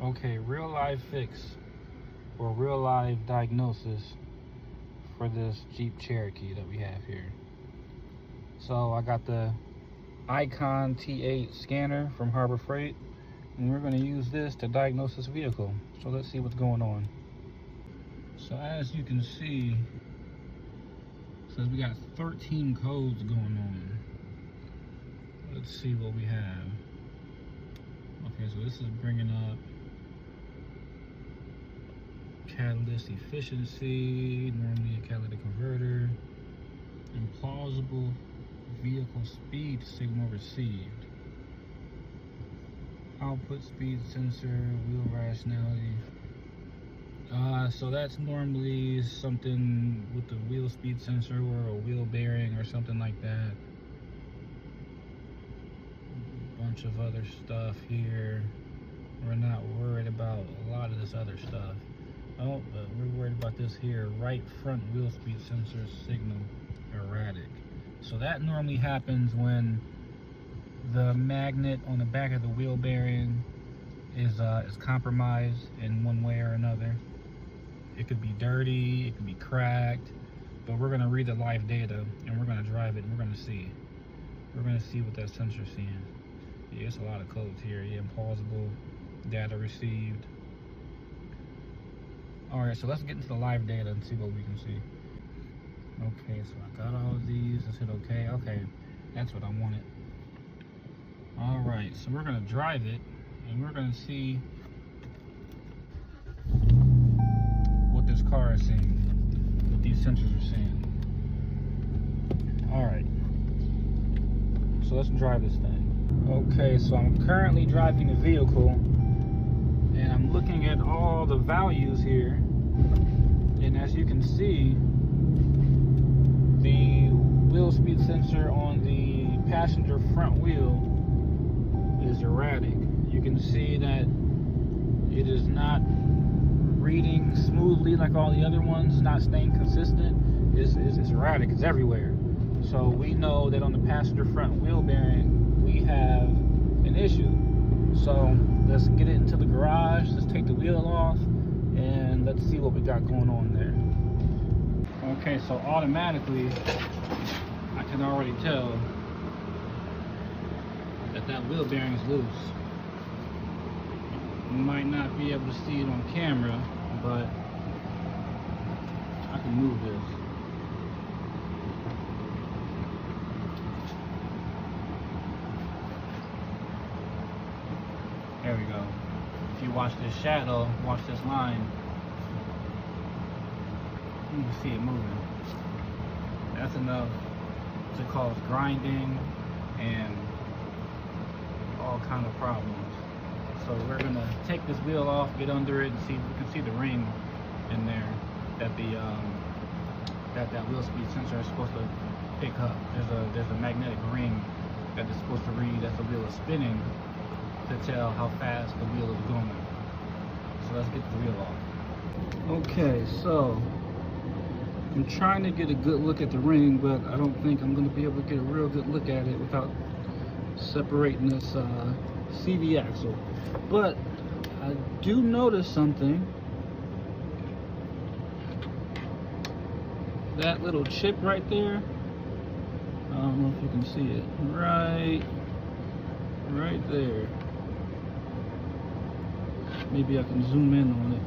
Okay, real life fix or real life diagnosis for this Jeep Cherokee that we have here. So I got the Icon T8 scanner from Harbor Freight, and we're going to use this to diagnose this vehicle. So let's see what's going on. So as you can see, it says we got 13 codes going on. Let's see what we have. Okay, so this is bringing up catalyst efficiency, normally a catalytic converter, implausible vehicle speed signal received, output speed sensor, wheel rationality. So that's normally something with the wheel speed sensor or a wheel bearing or something like that. Bunch of other stuff here. We're not worried about a lot of this other stuff. Oh, but we're worried about this here. Right front wheel speed sensor signal erratic. So that normally happens when the magnet on the back of the wheel bearing is compromised in one way or another. It could be dirty, it could be cracked, but we're gonna read the live data and we're gonna drive it and we're gonna see. We're gonna see what that sensor's seeing. Yeah, it's a lot of codes here. Yeah, implausible, data received. Alright, so let's get into the live data and see what we can see. Okay, so I got all of these. I said okay, that's what I wanted. Alright, so we're gonna drive it and we're gonna see what this car is seeing, what these sensors are seeing. Alright, so let's drive this thing. Okay, so I'm currently driving the vehicle and I'm looking at all the values here, and as you can see, the wheel speed sensor on the passenger front wheel is erratic. You can see that it is not reading smoothly like all the other ones. It's not staying consistent. It's erratic. It's everywhere. So we know that on the passenger front wheel bearing we have an issue. So let's get it into the garage. Let's take the wheel off and let's see what we got going on there. Okay, so automatically I can already tell that wheel bearing is loose. You might not be able to see it on camera, but I can move this. There we go. If you watch this shadow, watch this line, you can see it moving. That's enough to cause grinding and all kind of problems. So we're gonna take this wheel off, get under it, and see. We can see the ring in there that the that wheel speed sensor is supposed to pick up. There's a magnetic ring that is supposed to read as the wheel is spinning to tell how fast the wheel is going. So let's get the wheel off. Okay, so I'm trying to get a good look at the ring, but I don't think I'm going to be able to get a real good look at it without separating this CV axle. But I do notice something. That little chip right there, I don't know if you can see it, right there. Maybe I can zoom in on it.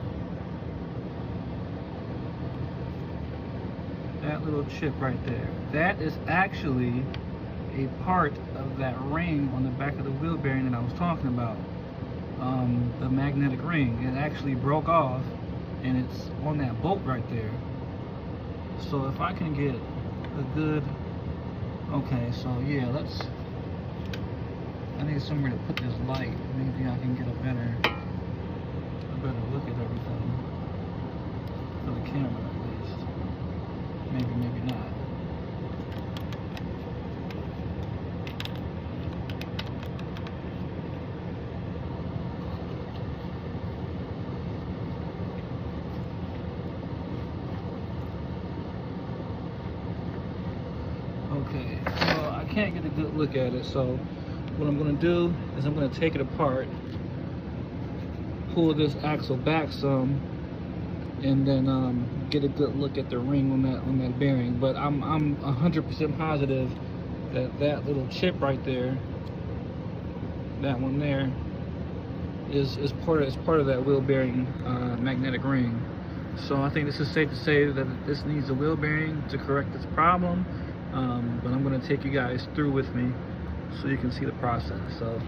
That little chip right there, that is actually a part of that ring on the back of the wheel bearing that I was talking about. The magnetic ring, it actually broke off and it's on that bolt right there. So if I can get a good, okay, so yeah, I need somewhere to put this light. Maybe I can get a better look at everything for the camera at least. Maybe not. Okay, well, I can't get a good look at it, so what I'm going to do is I'm going to take it apart, pull this axle back some, and then get a good look at the ring on that bearing. But I'm 100% positive that that little chip right there, that one there, is part of that wheel bearing magnetic ring. So I think this is safe to say that this needs a wheel bearing to correct this problem. But I'm going to take you guys through with me so you can see the process. So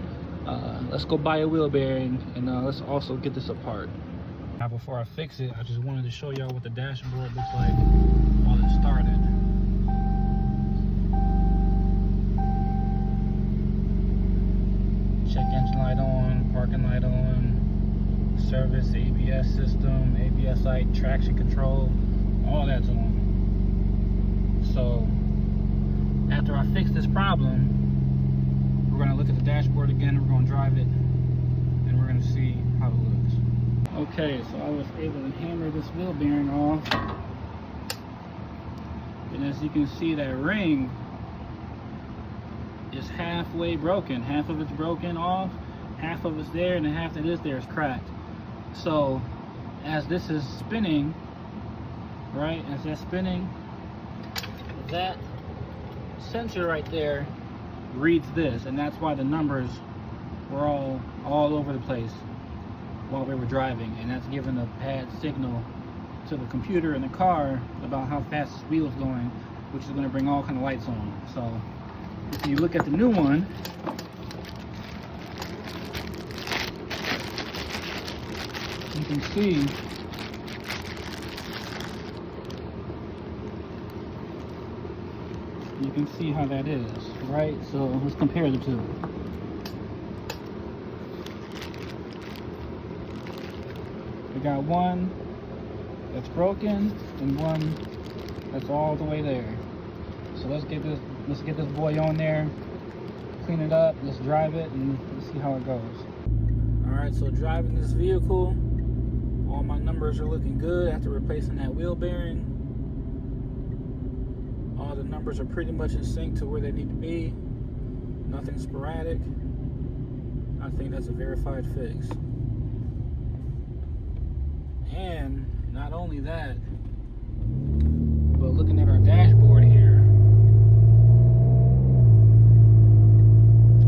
let's go buy a wheel bearing, and let's also get this apart. Now before I fix it, I just wanted to show y'all what the dashboard looks like while it started. Check engine light on, parking light on, service, ABS system, ABS light, traction control, all that's on. So after I fix this problem, we're going to look at the dashboard again, we're going to drive it, and we're going to see how it looks. Okay, so I was able to hammer this wheel bearing off, and as you can see, that ring is halfway broken. Half of it's broken off, half of it's there, and the half that is there is cracked. So as this is spinning, right, as that's spinning, that sensor right there reads this, and that's why the numbers were all over the place while we were driving, and that's giving a bad signal to the computer in the car about how fast this wheel is going, which is going to bring all kind of lights on. So if you look at the new one, you can see how that is, right? So let's compare the two. We got one that's broken and one that's all the way there. So let's get this boy on there, clean it up, let's drive it, and let's see how it goes. Alright, so driving this vehicle, all my numbers are looking good after replacing that wheel bearing. All the numbers are pretty much in sync to where they need to be. Nothing sporadic. I think that's a verified fix. And not only that, but looking at our dashboard here,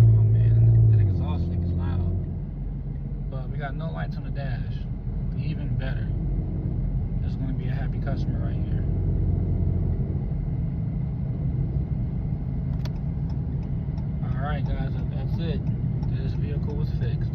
oh man, that exhaust thing is loud. But we got no lights on the dash. Even better. This is going to be a happy customer right here. Alright guys, that's it. This vehicle was fixed.